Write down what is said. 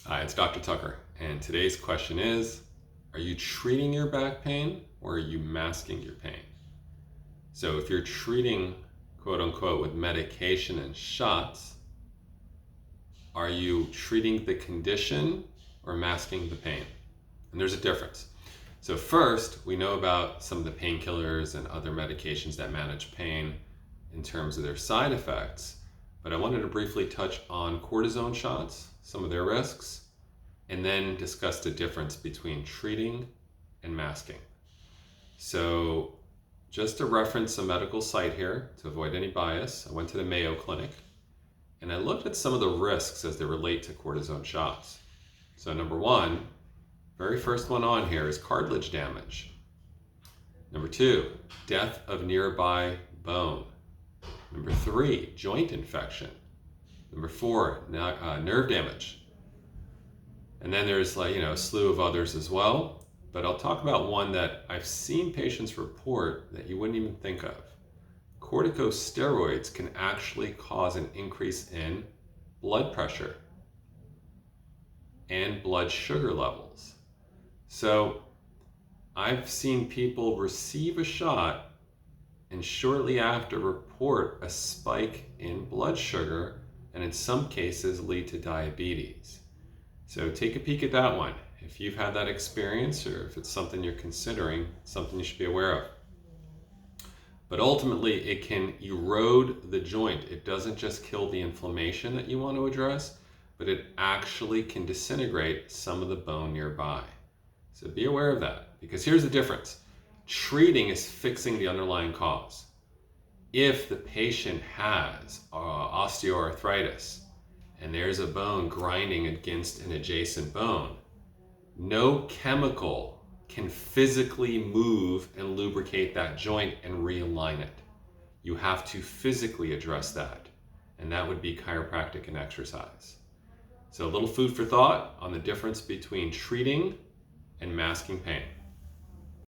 Hi, it's Dr. Tucker, and today's question is, are you treating your back pain or are you masking your pain? So if you're treating, quote unquote, with medication and shots, are you treating the condition or masking the pain? And there's a difference. So first, we know about some of the painkillers and other medications that manage pain in terms of their side effects, but I wanted to briefly touch on cortisone shots, some of their risks, and then discuss the difference between treating and masking. So just to reference a medical site here to avoid any bias, I went to the Mayo Clinic and I looked at some of the risks as they relate to cortisone shots. So number one, very first one on here is cartilage damage. Number two, death of nearby bone. Number three, joint infection. Number four, nerve damage. And then there's a slew of others as well. But I'll talk about one that I've seen patients report that you wouldn't even think of. Corticosteroids can actually cause an increase in blood pressure and blood sugar levels. So I've seen people receive a shot and shortly after report a spike in blood sugar and in some cases lead to diabetes. So take a peek at that one. If you've had that experience or if it's something you're considering, something you should be aware of. But ultimately, it can erode the joint. It doesn't just kill the inflammation that you want to address, but it actually can disintegrate some of the bone nearby. So be aware of that, because here's the difference. Treating is fixing the underlying cause. If the patient has osteoarthritis, and there's a bone grinding against an adjacent bone, no chemical can physically move and lubricate that joint and realign it. You have to physically address that, and that would be chiropractic and exercise. So a little food for thought on the difference between treating and masking pain.